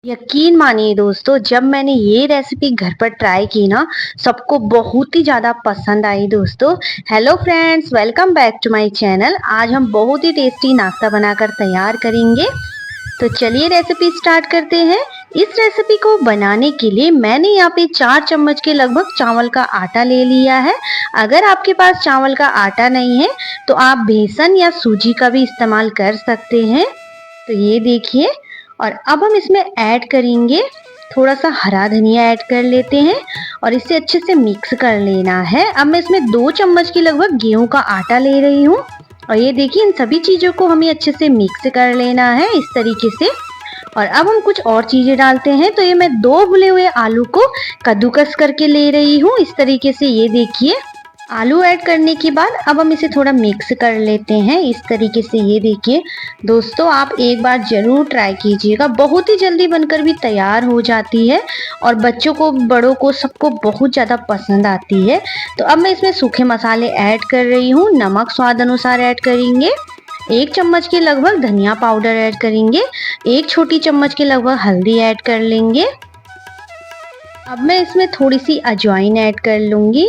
यकीन मानिए दोस्तों, जब मैंने ये रेसिपी घर पर ट्राई की ना, सबको बहुत ही ज़्यादा पसंद आई दोस्तों। Hello friends, welcome back to my channel. आज हम बहुत ही टेस्टी नाश्ता बनाकर तैयार करेंगे। तो चलिए रेसिपी स्टार्ट करते हैं। इस रेसिपी को बनाने के लिए मैंने यहाँ पे 4 चम्मच के लगभग चावल का आटा ले लिया है। अगर आपके पास चावल का आटा नहीं है तो आप बेसन या सूजी का भी इस्तेमाल कर सकते हैं। तो ये देखिए, और अब हम इसमें ऐड करेंगे थोड़ा सा हरा धनिया ऐड कर लेते हैं और इसे अच्छे से मिक्स कर लेना है। अब मैं इसमें 2 चम्मच के लगभग गेहूं का आटा ले रही हूँ और ये देखिए, इन सभी चीज़ों को हमें अच्छे से मिक्स कर लेना है इस तरीके से। और अब हम कुछ और चीज़ें डालते हैं। तो ये मैं 2 भुने हुए आलू को कद्दूकस करके ले रही हूँ इस तरीके से। ये देखिए, आलू ऐड करने के बाद अब हम इसे थोड़ा मिक्स कर लेते हैं इस तरीके से। ये देखिए दोस्तों, आप एक बार ज़रूर ट्राई कीजिएगा, बहुत ही जल्दी बनकर भी तैयार हो जाती है और बच्चों को, बड़ों को, सबको बहुत ज़्यादा पसंद आती है। तो अब मैं इसमें सूखे मसाले ऐड कर रही हूँ। नमक स्वाद अनुसार ऐड करेंगे, 1 चम्मच के लगभग धनिया पाउडर ऐड करेंगे, 1 छोटी चम्मच के लगभग हल्दी ऐड कर लेंगे। अब मैं इसमें थोड़ी सी अजवाइन ऐड कर लूँगी,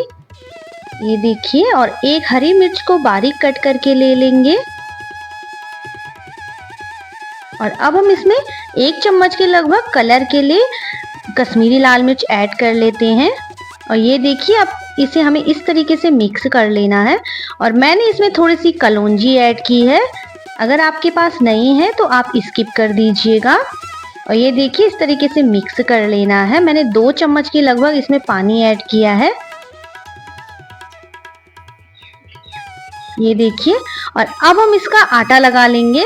ये देखिए, और 1 हरी मिर्च को बारीक कट करके ले लेंगे। और अब हम इसमें 1 चम्मच के लगभग कलर के लिए कश्मीरी लाल मिर्च ऐड कर लेते हैं। और ये देखिए, अब इसे हमें इस तरीके से मिक्स कर लेना है। और मैंने इसमें थोड़ी सी कलौंजी ऐड की है, अगर आपके पास नहीं है तो आप स्किप कर दीजिएगा। और ये देखिए, इस तरीके से मिक्स कर लेना है। मैंने 2 चम्मच के लगभग इसमें पानी ऐड किया है, ये देखिए। और अब हम इसका आटा लगा लेंगे।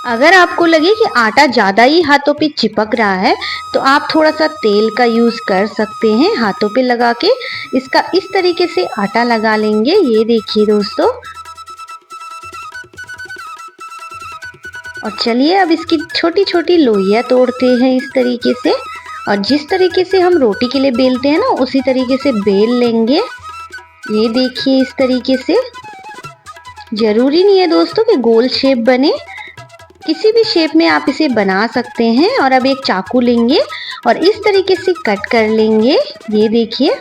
अगर आपको लगे कि आटा ज़्यादा ही हाथों पे चिपक रहा है तो आप थोड़ा सा तेल का यूज़ कर सकते हैं। हाथों पे लगा के इसका इस तरीके से आटा लगा लेंगे, ये देखिए दोस्तों। और चलिए अब इसकी छोटी छोटी लोइयाँ तोड़ते हैं इस तरीके से। और जिस तरीके से हम रोटी के लिए बेलते हैं ना, उसी तरीके से बेल लेंगे, ये देखिए इस तरीके से। ज़रूरी नहीं है दोस्तों कि गोल शेप बने, किसी भी शेप में आप इसे बना सकते हैं। और अब एक चाकू लेंगे और इस तरीके से कट कर लेंगे, ये देखिए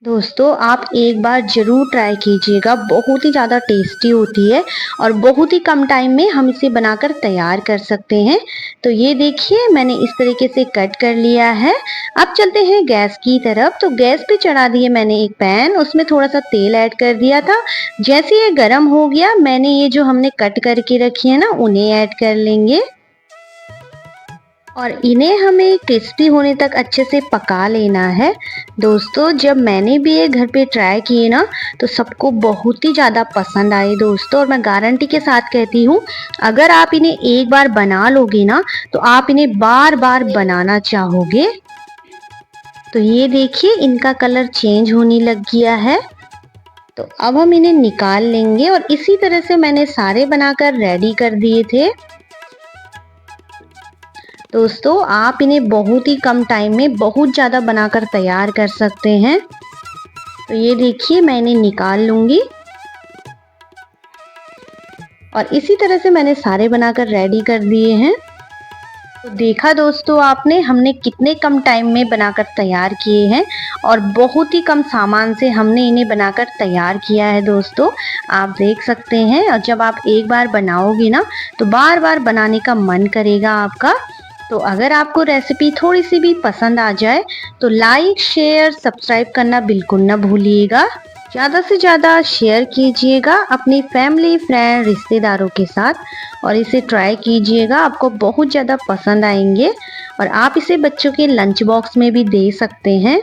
दोस्तों। आप एक बार ज़रूर ट्राई कीजिएगा, बहुत ही ज़्यादा टेस्टी होती है और बहुत ही कम टाइम में हम इसे बनाकर तैयार कर सकते हैं। तो ये देखिए, मैंने इस तरीके से कट कर लिया है। अब चलते हैं गैस की तरफ। तो गैस पे चढ़ा दिए मैंने एक पैन, उसमें थोड़ा सा तेल ऐड कर दिया था। जैसे ये गर्म हो गया, मैंने ये जो हमने कट करके रखी है ना, उन्हें ऐड कर लेंगे और इन्हें हमें क्रिस्पी होने तक अच्छे से पका लेना है दोस्तों। जब मैंने भी ये घर पे ट्राई किए ना, तो सबको बहुत ही ज़्यादा पसंद आए दोस्तों। और मैं गारंटी के साथ कहती हूँ, अगर आप इन्हें एक बार बना लोगे ना तो आप इन्हें बार बार बनाना चाहोगे। तो ये देखिए, इनका कलर चेंज होने लग गया है। तो अब हम इन्हें निकाल लेंगे और इसी तरह से मैंने सारे बनाकर रेडी कर दिए थे दोस्तों। आप इन्हें बहुत ही कम टाइम में बहुत ज़्यादा बनाकर तैयार कर सकते हैं। तो ये देखिए, मैं इन्हें निकाल लूँगी और इसी तरह से मैंने सारे बनाकर रेडी कर दिए हैं। तो देखा दोस्तों आपने, हमने कितने कम टाइम में बनाकर तैयार किए हैं और बहुत ही कम सामान से हमने इन्हें बनाकर तैयार किया है दोस्तों, आप देख सकते हैं। और जब आप एक बार बनाओगे ना तो बार बार बनाने का मन करेगा आपका। तो अगर आपको रेसिपी थोड़ी सी भी पसंद आ जाए तो लाइक, शेयर, सब्सक्राइब करना बिल्कुल ना भूलिएगा। ज़्यादा से ज़्यादा शेयर कीजिएगा अपनी फैमिली, फ्रेंड, रिश्तेदारों के साथ और इसे ट्राई कीजिएगा, आपको बहुत ज़्यादा पसंद आएंगे। और आप इसे बच्चों के लंच बॉक्स में भी दे सकते हैं।